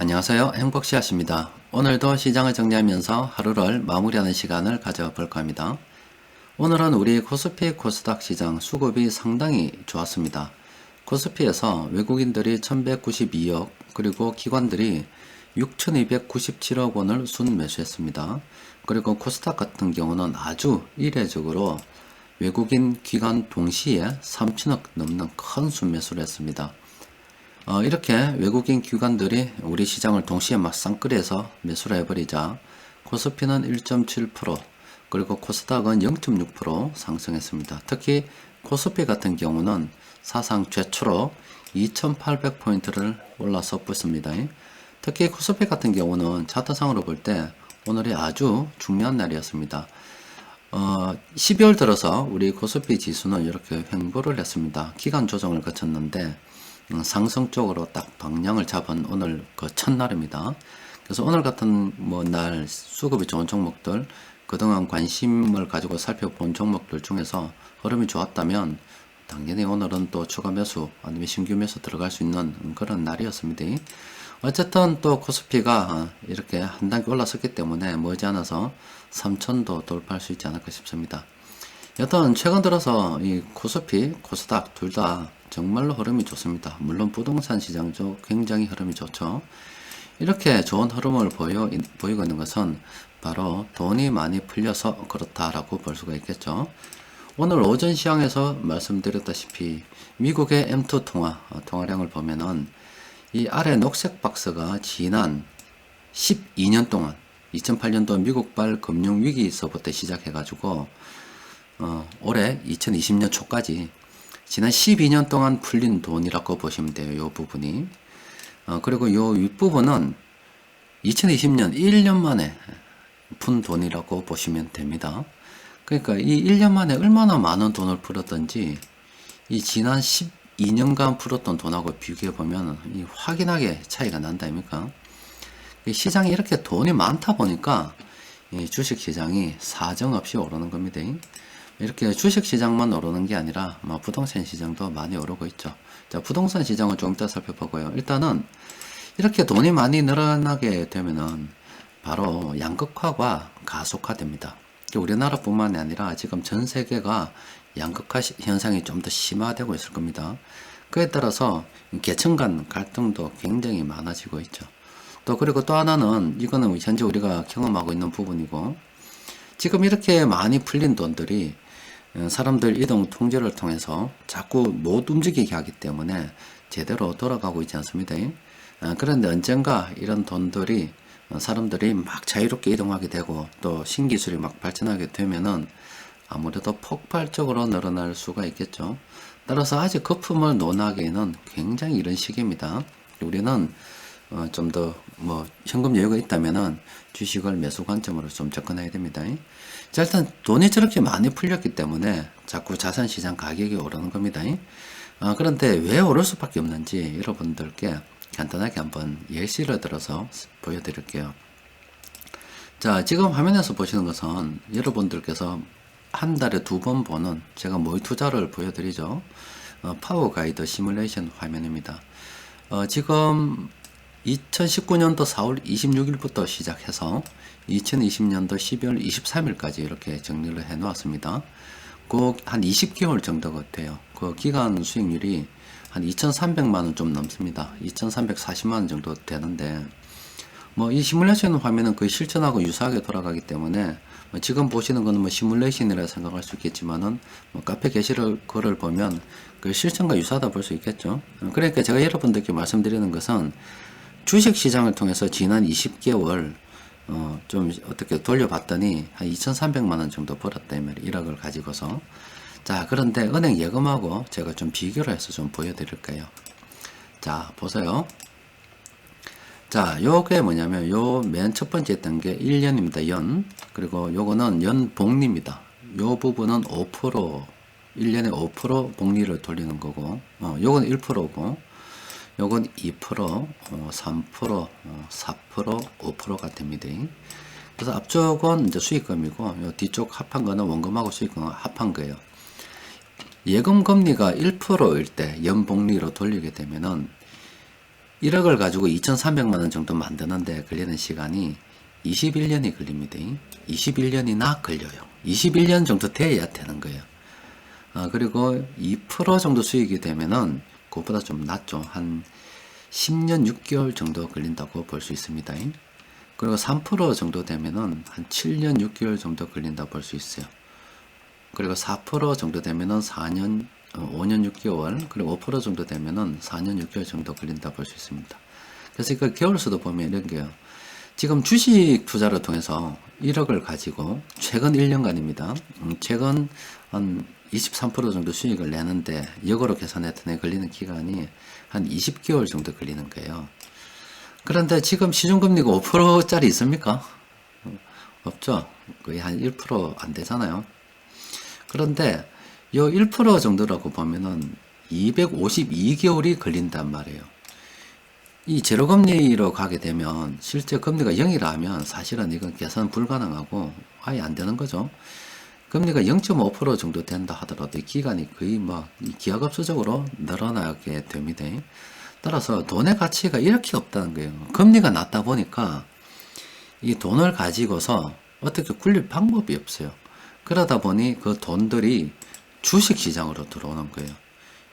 안녕하세요. 행복씨앗입니다. 오늘도 시장을 정리하면서 하루를 마무리하는 시간을 가져볼까 합니다. 오늘은 우리 코스피 코스닥 시장 수급이 상당히 좋았습니다. 코스피에서 외국인들이 1192억 그리고 기관들이 6297억 원을 순매수했습니다. 그리고 코스닥 같은 경우는 아주 이례적으로 외국인 기관 동시에 3000억 넘는 큰 순매수를 했습니다. 이렇게 외국인 기관들이 우리 시장을 동시에 맞상끌이해서 매수를 해버리자 코스피는 1.7% 그리고 코스닥은 0.6% 상승했습니다. 특히 코스피 같은 경우는 사상 최초로 2800포인트를 올라서 붙습니다. 특히 코스피 같은 경우는 차트상으로 볼 때 오늘이 아주 중요한 날이었습니다. 12월 들어서 우리 코스피 지수는 이렇게 횡보를 했습니다. 기간 조정을 거쳤는데 상승 쪽으로 딱 방향을 잡은 오늘 그 첫날입니다. 그래서 오늘 같은 날 수급이 좋은 종목들, 그동안 관심을 가지고 살펴본 종목들 중에서 흐름이 좋았다면 당연히 오늘은 또 추가 매수 아니면 신규 매수 들어갈 수 있는 그런 날이었습니다. 어쨌든 또 코스피가 이렇게 한 단계 올라섰기 때문에 머지않아서 3000도 돌파할 수 있지 않을까 싶습니다. 여튼 최근 들어서 이 코스피, 코스닥 둘 다 정말로 흐름이 좋습니다. 물론 부동산 시장도 굉장히 흐름이 좋죠. 이렇게 좋은 흐름을 보이고 있는 것은 바로 돈이 많이 풀려서 그렇다라고 볼 수가 있겠죠. 오늘 오전 시장에서 말씀드렸다시피 미국의 M2 통화량을 보면은 이 아래 녹색 박스가 지난 12년 동안 2008년도 미국발 금융위기서부터 시작해가지고 올해 2020년 초까지 지난 12년 동안 풀린 돈이라고 보시면 돼요. 요 부분이. 그리고 요 윗부분은 2020년 1년 만에 푼 돈이라고 보시면 됩니다. 그러니까 이 1년 만에 얼마나 많은 돈을 풀었던지 이 지난 12년간 풀었던 돈하고 비교해 보면 이 확연하게 차이가 난다 아닙니까? 시장이 이렇게 돈이 많다 보니까 이 주식시장이 사정없이 오르는 겁니다. 이렇게 주식시장만 오르는 게 아니라 부동산 시장도 많이 오르고 있죠. 자, 부동산 시장을 좀 이따 살펴보고요. 일단은 이렇게 돈이 많이 늘어나게 되면은 바로 양극화가 가속화됩니다. 우리나라뿐만이 아니라 지금 전 세계가 양극화 현상이 좀 더 심화되고 있을 겁니다. 그에 따라서 계층 간 갈등도 굉장히 많아지고 있죠. 또 그리고 또 하나는 이거는 현재 우리가 경험하고 있는 부분이고, 지금 이렇게 많이 풀린 돈들이 사람들 이동 통제를 통해서 자꾸 못 움직이게 하기 때문에 제대로 돌아가고 있지 않습니다. 그런데 언젠가 이런 돈들이 사람들이 막 자유롭게 이동하게 되고 또 신기술이 막 발전하게 되면은 아무래도 폭발적으로 늘어날 수가 있겠죠. 따라서 아직 거품을 논하기에는 굉장히 이른 시기입니다. 우리는 좀 더 현금 여유가 있다면은 주식을 매수 관점으로 좀 접근해야 됩니다. 자, 일단 돈이 저렇게 많이 풀렸기 때문에 자꾸 자산시장 가격이 오르는 겁니다. 그런데 왜 오를 수밖에 없는지 여러분들께 간단하게 한번 예시를 들어서 보여드릴게요. 자, 지금 화면에서 보시는 것은 여러분들께서 한 달에 2번 보는 제가 모의 투자를 보여드리죠. 파워 가이드 시뮬레이션 화면입니다. 지금 2019년도 4월 26일부터 시작해서 2020년도 12월 23일까지 이렇게 정리를 해 놓았습니다. 그 한 20개월 정도가 돼요. 그 기간 수익률이 한 2,300만원 좀 넘습니다. 2,340만원 정도 되는데, 이 시뮬레이션 화면은 거의 실전하고 유사하게 돌아가기 때문에, 지금 보시는 거는 시뮬레이션이라 생각할 수 있겠지만은, 카페 게시글을 보면 그 실전과 유사하다 볼 수 있겠죠. 그러니까 제가 여러분들께 말씀드리는 것은 주식 시장을 통해서 지난 20개월, 좀 어떻게 돌려봤더니 한 2,300만원 정도 벌었다 이 말이에요. 1억을 가지고서. 자, 그런데 은행 예금하고 제가 좀 비교를 해서 좀 보여드릴게요. 자, 보세요. 자, 요게 뭐냐면 요 맨 첫 번째 했던 게 1년입니다. 연. 그리고 요거는 연 복리입니다. 요 부분은 5%, 1년에 5% 복리를 돌리는 거고, 요건 1%고, 요건 2%, 3%, 4%, 5%가 됩니다. 그래서 앞쪽은 이제 수익금이고, 요 뒤쪽 합한 거는 원금하고 수익금을 합한 거예요. 예금 금리가 1%일 때 연복리로 돌리게 되면은 1억을 가지고 2,300만원 정도 만드는데 걸리는 시간이 21년이 걸립니다. 21년이나 걸려요. 21년 정도 돼야 되는 거예요. 그리고 2% 정도 수익이 되면은 그것보다 좀 낮죠. 한 10년 6개월 정도 걸린다고 볼 수 있습니다. 그리고 3% 정도 되면은 한 7년 6개월 정도 걸린다고 볼 수 있어요. 그리고 4% 정도 되면은 4년 5년 6개월, 그리고 5% 정도 되면은 4년 6개월 정도 걸린다 볼 수 있습니다. 그래서 이걸 개월수도 보면 이런 게요. 지금 주식 투자를 통해서 1억을 가지고 최근 1년간입니다. 최근 한 23% 정도 수익을 내는데 역으로 계산했더니 걸리는 기간이 한 20개월 정도 걸리는 거예요. 그런데 지금 시중금리가 5%짜리 있습니까? 없죠. 거의 한 1% 안 되잖아요. 그런데 요 1% 정도라고 보면은 252개월이 걸린단 말이에요. 이 제로금리로 가게 되면 실제 금리가 0이라 하면 사실은 이건 계산 불가능하고 아예 안 되는 거죠. 금리가 0.5% 정도 된다 하더라도 이 기간이 거의 막 기하급수적으로 늘어나게 됩니다. 따라서 돈의 가치가 이렇게 없다는 거예요. 금리가 낮다 보니까 이 돈을 가지고서 어떻게 굴릴 방법이 없어요. 그러다 보니 그 돈들이 주식시장으로 들어오는 거예요.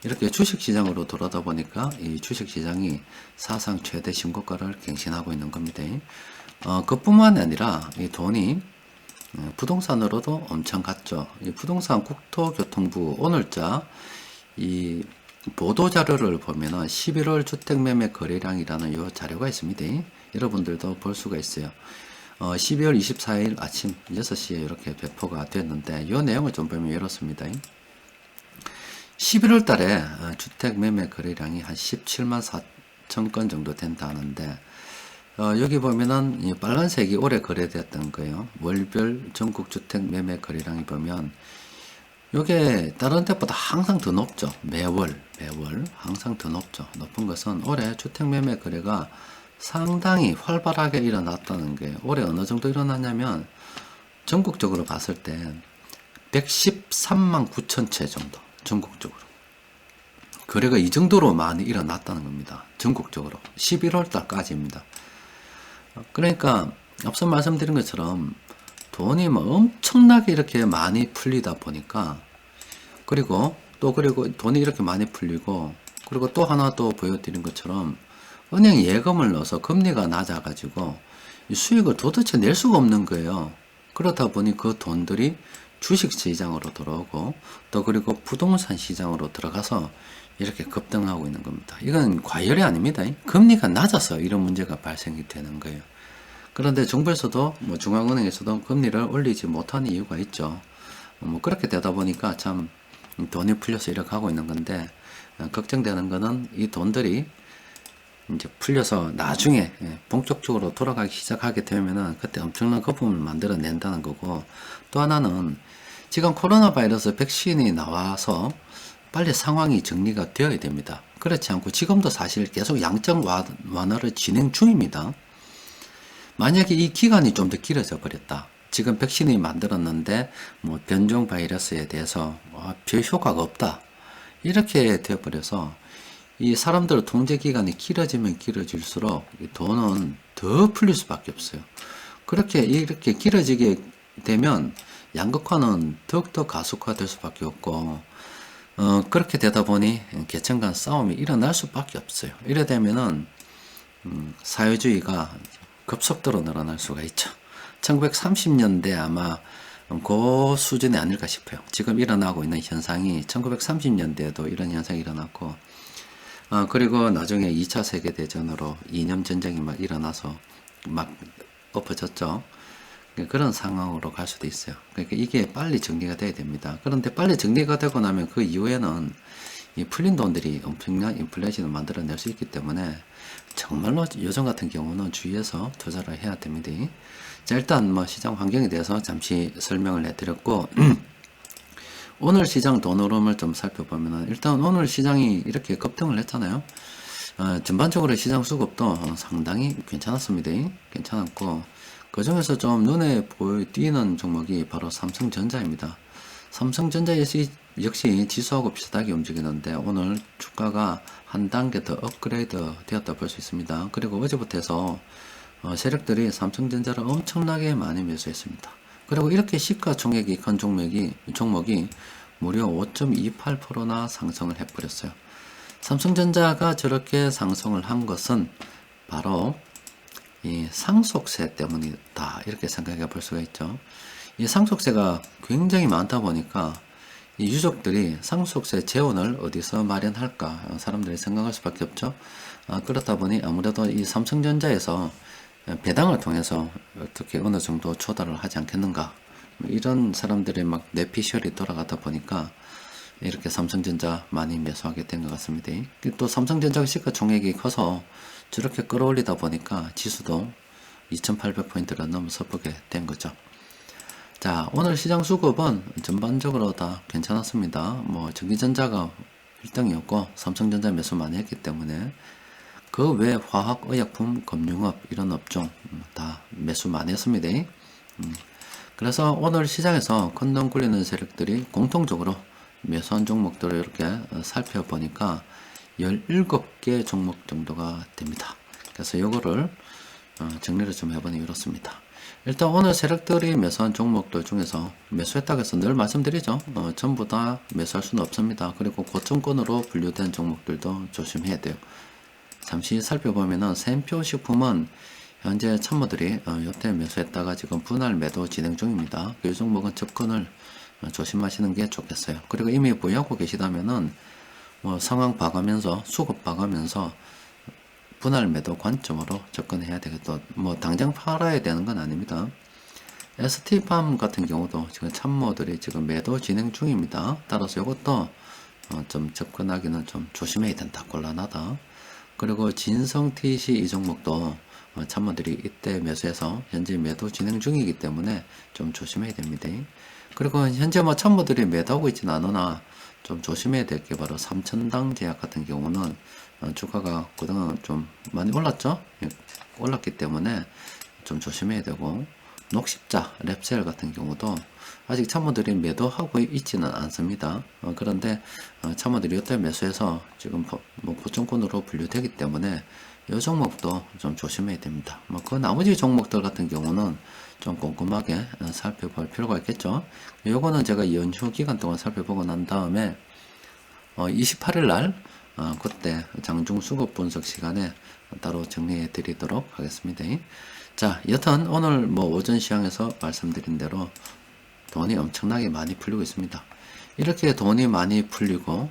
이렇게 주식시장으로 들어오다 보니까 이 주식시장이 사상 최대 신고가를 갱신하고 있는 겁니다. 그뿐만 아니라 이 돈이 부동산으로도 엄청 갔죠. 이 부동산 국토교통부 오늘자 이 보도자료를 보면은 11월 주택매매 거래량이라는 요 자료가 있습니다. 여러분들도 볼 수가 있어요. 12월 24일 아침 6시에 이렇게 배포가 됐는데 이 내용을 좀 보면 이렇습니다. 11월 달에 주택 매매 거래량이 한 17만 4천 건 정도 된다는데 여기 보면은 이 빨간색이 올해 거래됐던 거예요. 월별 전국 주택 매매 거래량이 보면 요게 다른 때보다 항상 더 높죠. 매월 항상 더 높죠. 높은 것은 올해 주택 매매 거래가 상당히 활발하게 일어났다는 게 올해 어느 정도 일어났냐면 전국적으로 봤을 때 113만 9천 채 정도 전국적으로 거래가 이 정도로 많이 일어났다는 겁니다. 전국적으로 11월 달까지입니다. 그러니까 앞서 말씀드린 것처럼 돈이 뭐 엄청나게 이렇게 많이 풀리다 보니까 그리고 돈이 이렇게 많이 풀리고 그리고 또 하나 또 보여드린 것처럼 은행 예금을 넣어서 금리가 낮아가지고 수익을 도대체 낼 수가 없는 거예요. 그러다 보니 그 돈들이 주식 시장으로 들어오고 또 그리고 부동산 시장으로 들어가서 이렇게 급등하고 있는 겁니다. 이건 과열이 아닙니다. 금리가 낮아서 이런 문제가 발생이 되는 거예요. 그런데 정부에서도 뭐 중앙은행에서도 금리를 올리지 못하는 이유가 있죠. 뭐 그렇게 되다 보니까 참 돈이 풀려서 이렇게 하고 있는 건데 걱정되는 거는 이 돈들이 이제 풀려서 나중에 본격적으로 돌아가기 시작하게 되면은 그때 엄청난 거품을 만들어 낸다는 거고 또 하나는 지금 코로나 바이러스 백신이 나와서 빨리 상황이 정리가 되어야 됩니다. 그렇지 않고 지금도 사실 계속 양적 완화를 진행 중입니다. 만약에 이 기간이 좀 더 길어져 버렸다. 지금 백신이 만들었는데 뭐 변종 바이러스에 대해서 별 효과가 없다. 이렇게 되어버려서 이 사람들 통제 기간이 길어지면 길어질수록 이 돈은 더 풀릴 수밖에 없어요. 그렇게 이렇게 길어지게 되면 양극화는 더욱더 가속화될 수밖에 없고 그렇게 되다 보니 계층 간 싸움이 일어날 수밖에 없어요. 이래 되면은 사회주의가 급속도로 늘어날 수가 있죠. 1930년대 아마 그 수준이 아닐까 싶어요. 지금 일어나고 있는 현상이 1930년대에도 이런 현상이 일어났고 그리고 나중에 2차 세계대전으로 이념 전쟁이 막 일어나서 막 엎어졌죠. 그런 상황으로 갈 수도 있어요. 그러니까 이게 빨리 정리가 돼야 됩니다. 그런데 빨리 정리가 되고 나면 그 이후에는 이 풀린 돈들이 엄청난 인플레이션을 만들어낼 수 있기 때문에 정말로 요즘 같은 경우는 주의해서 투자를 해야 됩니다. 자, 일단 뭐 시장 환경에 대해서 잠시 설명을 해드렸고 오늘 시장 돈 흐름을 좀 살펴보면은 일단 오늘 시장이 이렇게 급등을 했잖아요. 전반적으로 시장 수급도 상당히 괜찮았습니다. 괜찮았고 그 중에서 좀 눈에 띄는 종목이 바로 삼성전자입니다. 삼성전자 역시 지수하고 비슷하게 움직이는데 오늘 주가가 한 단계 더 업그레이드 되었다 볼 수 있습니다. 그리고 어제부터 해서 세력들이 삼성전자를 엄청나게 많이 매수했습니다. 그리고 이렇게 시가총액이 큰 종목이 무려 5.28%나 상승을 해버렸어요. 삼성전자가 저렇게 상승을 한 것은 바로 이 상속세 때문이다, 이렇게 생각해 볼 수가 있죠. 이 상속세가 굉장히 많다 보니까 이 유족들이 상속세 재원을 어디서 마련할까 사람들이 생각할 수밖에 없죠. 그렇다 보니 아무래도 이 삼성전자에서 배당을 통해서 어떻게 어느 정도 조달을 하지 않겠는가, 이런 사람들의 막 뇌피셜이 돌아가다 보니까 이렇게 삼성전자 많이 매수하게 된 것 같습니다. 또 삼성전자 시가총액이 커서 저렇게 끌어올리다 보니까 지수도 2800포인트를 넘어서 보게 된 거죠. 자, 오늘 시장 수급은 전반적으로 다 괜찮았습니다. 전기전자가 1등이었고 삼성전자 매수 많이 했기 때문에 그 외 화학, 의약품, 금융업 이런 업종 다 매수 많이 했습니다. 그래서 오늘 시장에서 큰돈 굴리는 세력들이 공통적으로 매수한 종목들을 이렇게 살펴보니까 17개 종목 정도가 됩니다. 그래서 요거를 정리를 좀 해보니 이렇습니다. 일단 오늘 세력들이 매수한 종목들 중에서 매수했다고 해서 늘 말씀드리죠. 전부 다 매수할 수는 없습니다. 그리고 고점권으로 분류된 종목들도 조심해야 돼요. 잠시 살펴보면은 샘표식품은 현재 참모들이 요때 매수했다가 지금 분할 매도 진행 중입니다. 이 종목은 접근을 조심하시는 게 좋겠어요. 그리고 이미 보유하고 계시다면은 상황 봐가면서 수급 봐가면서 분할 매도 관점으로 접근해야 되겠다. 당장 팔아야 되는 건 아닙니다. ST팜 같은 경우도 지금 참모들이 지금 매도 진행 중입니다. 따라서 이것도 좀 접근하기는 좀 조심해야 된다. 곤란하다. 그리고 진성TC 이 종목도 참모들이 이때 매수해서 현재 매도 진행 중이기 때문에 좀 조심해야 됩니다. 그리고 현재 참모들이 매도하고 있지는 않으나 좀 조심해야 될 게 바로 삼천당 제약 같은 경우는 주가가 그동안 좀 많이 올랐죠. 올랐기 때문에 좀 조심해야 되고, 녹십자, 랩셀 같은 경우도 아직 참모들이 매도하고 있지는 않습니다. 그런데 참모들이 이때 매수해서 지금 고점권으로 분류되기 때문에 이 종목도 좀 조심해야 됩니다. 그 나머지 종목들 같은 경우는 좀 꼼꼼하게 살펴볼 필요가 있겠죠. 요거는 제가 연휴 기간 동안 살펴보고 난 다음에 28일 날 그때 장중 수급 분석 시간에 따로 정리해 드리도록 하겠습니다. 자, 여튼 오늘 오전 시황에서 말씀드린 대로 돈이 엄청나게 많이 풀리고 있습니다. 이렇게 돈이 많이 풀리고,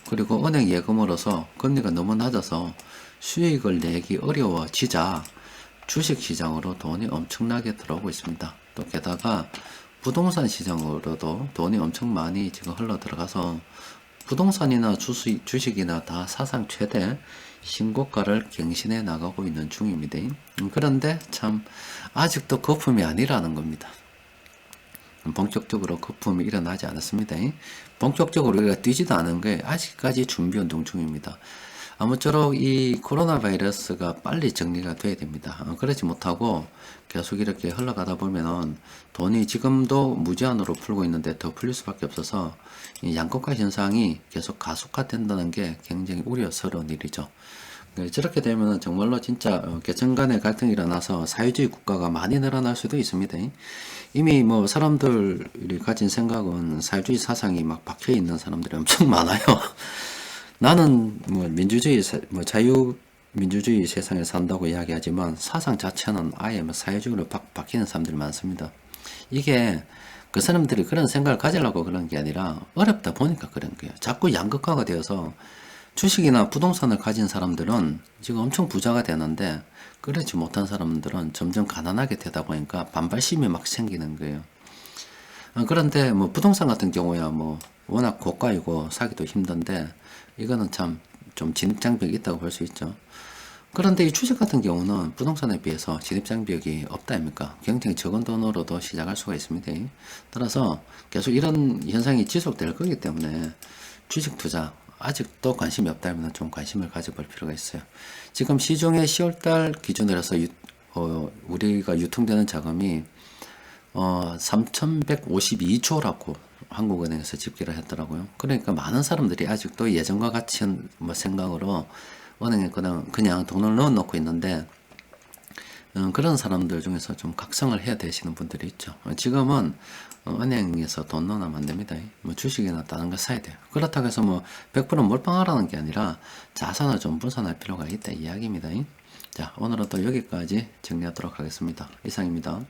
그리고 은행 예금으로서 금리가 너무 낮아서 수익을 내기 어려워지자 주식 시장으로 돈이 엄청나게 들어오고 있습니다. 또 게다가 부동산 시장으로도 돈이 엄청 많이 지금 흘러 들어가서 부동산이나 주식이나 다 사상 최대 신고가를 갱신해 나가고 있는 중입니다. 그런데 참 아직도 거품이 아니라는 겁니다. 본격적으로 거품이 일어나지 않았습니다. 본격적으로 우리가 뛰지도 않은 게 아직까지 준비운동 중입니다. 아무쪼록 이 코로나 바이러스가 빨리 정리가 돼야 됩니다. 그러지 못하고 계속 이렇게 흘러가다 보면은 돈이 지금도 무제한으로 풀고 있는데 더 풀릴 수밖에 없어서 이 양극화 현상이 계속 가속화된다는 게 굉장히 우려스러운 일이죠. 저렇게 되면은 정말로 진짜 계층 간의 갈등이 일어나서 사회주의 국가가 많이 늘어날 수도 있습니다. 이미 사람들이 가진 생각은 사회주의 사상이 막 박혀 있는 사람들이 엄청 많아요. 나는 민주주의, 자유민주주의 세상에 산다고 이야기하지만 사상 자체는 아예 사회주의로 박히는 사람들이 많습니다. 이게 그 사람들이 그런 생각을 가지려고 그런 게 아니라 어렵다 보니까 그런 거예요. 자꾸 양극화가 되어서 주식이나 부동산을 가진 사람들은 지금 엄청 부자가 되는데 그렇지 못한 사람들은 점점 가난하게 되다 보니까 반발심이 막 생기는 거예요. 그런데 부동산 같은 경우야 워낙 고가이고 사기도 힘든데 이거는 참 좀 진입장벽이 있다고 볼 수 있죠. 그런데 이 주식 같은 경우는 부동산에 비해서 진입장벽이 없다 아닙니까? 굉장히 적은 돈으로도 시작할 수가 있습니다. 따라서 계속 이런 현상이 지속될 거기 때문에 주식 투자 아직도 관심이 없다면 좀 관심을 가져볼 필요가 있어요. 지금 시중에 10월달 기준으로 해서 우리가 유통되는 자금이 3152조라고 한국은행에서 집계를 했더라고요. 그러니까 많은 사람들이 아직도 예전과 같이 뭐 생각으로 은행에 그냥 돈을 넣어놓고 있는데, 그런 사람들 중에서 좀 각성을 해야 되시는 분들이 있죠. 지금은 은행에서 돈 넣으면 안 됩니다. 뭐 주식이나 다른 거 사야 돼요. 그렇다고 해서 뭐 100% 몰빵하라는 게 아니라 자산을 좀 분산할 필요가 있다 이야기입니다. 자, 오늘은 또 여기까지 정리하도록 하겠습니다. 이상입니다.